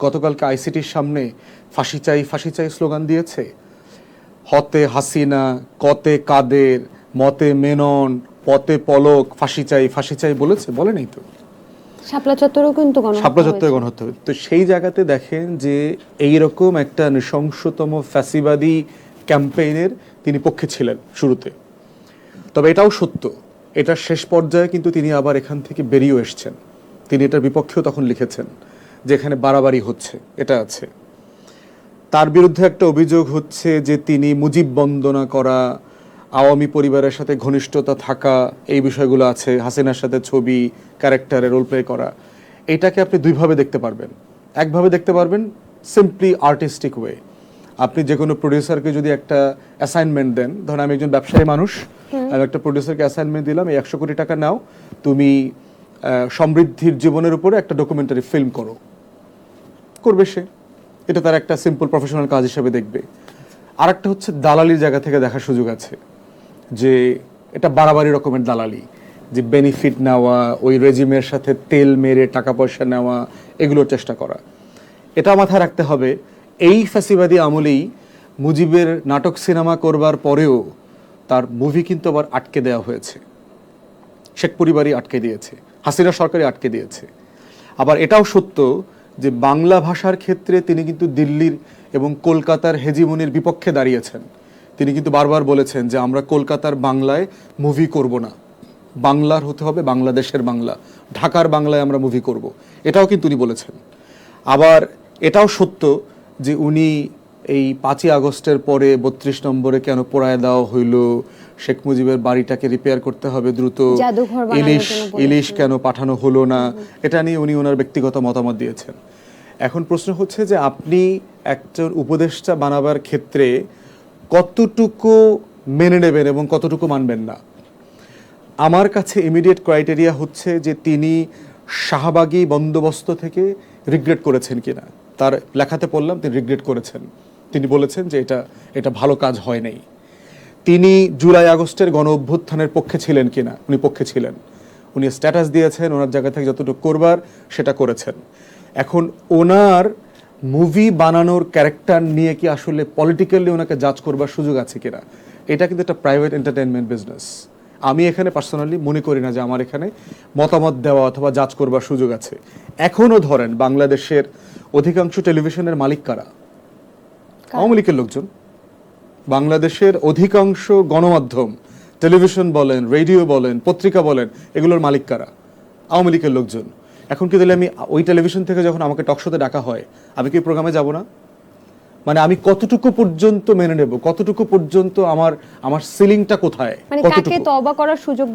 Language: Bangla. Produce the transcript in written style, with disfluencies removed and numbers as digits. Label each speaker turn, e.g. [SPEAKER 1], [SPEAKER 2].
[SPEAKER 1] গতকালকে আইসিটির সামনে ফাঁসি চাই স্লোগান দিয়েছে। হতে হাসিনা, কতে কাদের, মতে মেনন, পতে পলক, ফাঁসি চাই বলেছে, বলে নাই তো।
[SPEAKER 2] শাপলা চত্বরেও কিন্তু
[SPEAKER 1] গণহত্যা। তো সেই জায়গাতে দেখেন যে এইরকম একটা নৃশংসতম ফ্যাসিবাদী ক্যাম্পেইনের তিনি পক্ষে ছিলেন শুরুতে। তবে এটাও সত্য, এটার শেষ পর্যায়ে কিন্তু তিনি আবার এখান থেকে বেরিয়েও এসছেন। তিনি এটার বিপক্ষেও তখন লিখেছেন যে এখানে বাড়াবাড়ি হচ্ছে, এটা আছে। তার বিরুদ্ধে একটা অভিযোগ হচ্ছে যে তিনি মুজিব বন্দনা করা, আওয়ামী পরিবারের সাথে ঘনিষ্ঠতা থাকা, এই বিষয়গুলো আছে, হাসিনার সাথে ছবি, ক্যারেক্টারে রোল প্লে করা। এটাকে আপনি দুইভাবে দেখতে পারবেন। একভাবে দেখতে পারবেন সিম্পলি আর্টিস্টিক ওয়ে। আপনি যে কোনো প্রডিউসারকে যদি একটা অ্যাসাইনমেন্ট দেন, ধরুন আমি একজন ব্যবসায়ী মানুষ, আমি একটা প্রডিউসারকে অ্যাসাইনমেন্ট দিলাম, এই 100 কোটি টাকা নাও, তুমি সমৃদ্ধির জীবনের উপরে একটা ডকুমেন্টারি ফিল্ম করবে সে। এটা তার একটা সিম্পল প্রফেশনাল কাজ হিসেবে দেখবে। আর একটা হচ্ছে দালালির জায়গা থেকে দেখার সুযোগ আছে, যে এটা বাড়াবাড়ি রকমের দালালি, যে বেনিফিট নেওয়া, ওই রেজিমের সাথে তেল মেরে টাকা পয়সা নেওয়া, এগুলোর চেষ্টা করা। এটা মাথায় রাখতে হবে, এই ফ্যাসিবাদী আমলেই মুজিবের নাটক সিনেমা করবার পরেও তার মুভি কিন্তু আবার আটকে দেওয়া হয়েছে। শেখ পরিবারই আটকে দিয়েছে, হাসিনা সরকারই আটকে দিয়েছে। আবার এটাও সত্য যে বাংলা ভাষার ক্ষেত্রে তিনি কিন্তু দিল্লির এবং কলকাতার হেজিমনির বিপক্ষে দাঁড়িয়েছেন। তিনি কিন্তু বারবার বলেছেন যে আমরা কলকাতার বাংলায় মুভি করব না, বাংলার হতে হবে বাংলাদেশের বাংলা, ঢাকার বাংলায় আমরা মুভি করব, এটাও কিন্তু উনি বলেছেন। আবার এটাও সত্য যে উনি এই 5ই আগস্টের পরে 32 নম্বরে কেন পোড়ায় দেওয়া হইল, শেখ মুজিবের বাড়িটাকে রিপেয়ার করতে হবে দ্রুত, ইলিশ কেন পাঠানো হলো না, এটা নিয়ে উনি ওনার ব্যক্তিগত মতামত দিয়েছেন। এখন প্রশ্ন হচ্ছে যে আপনি একজন উপদেষ্টা বানাবার ক্ষেত্রে কতটুকু মেনে নেবেন এবং কতটুকু মানবেন না। আমার কাছে ইমিডিয়েট ক্রাইটেরিয়া হচ্ছে যে তিনি শাহবাগী বন্দোবস্ত থেকে রিগ্রেট করেছেন কিনা। তার লেখাতে পড়লাম তিনি রিগ্রেট করেছেন। তিনি বলেছেন যে এটা ভালো কাজ হয় নাই। তিনি জুলাই আগস্টের গণ অভ্যুত্থানের পক্ষে ছিলেন কিনা, উনি পক্ষে ছিলেন। উনি স্ট্যাটাস দিয়েছেন, ওনার জায়গা থেকে যতটুকু করবার সেটা করেছেন। এখন ওনার মুভি বানানোর ক্যারেক্টার নিয়ে কি আসলে পলিটিক্যালি ওনাকে জাজ করবার সুযোগ আছে কিনা, এটা কিন্তু একটা প্রাইভেট এন্টারটেনমেন্ট বিজনেস। আমি এখানে পার্সোনালি মনে করি না যে আমার এখানে মতামত দেওয়া অথবা জাজ করবার সুযোগ আছে। এখনও ধরেন বাংলাদেশের অধিকাংশ টেলিভিশনের মালিক কারা? আওয়ামী লীগের লোকজন। বাংলাদেশের অধিকাংশ গণমাধ্যম, টেলিভিশন বলেন, রেডিও বলেন, পত্রিকা বলেন, এগুলোর মালিক কারা? আওয়ামী লীগের লোকজন। এখন কি তাহলে আমি ওই টেলিভিশন থেকে যখন আমাকে টকশোতে ডাকা হয়, আমি কি প্রোগ্রামে যাব না? মানে আমি কতটুকু পর্যন্ত মেনে নেব, কতটুকু পর্যন্ত আমার সিলিংটা কোথায়,
[SPEAKER 2] মানে কাকে তওবা করার সুযোগ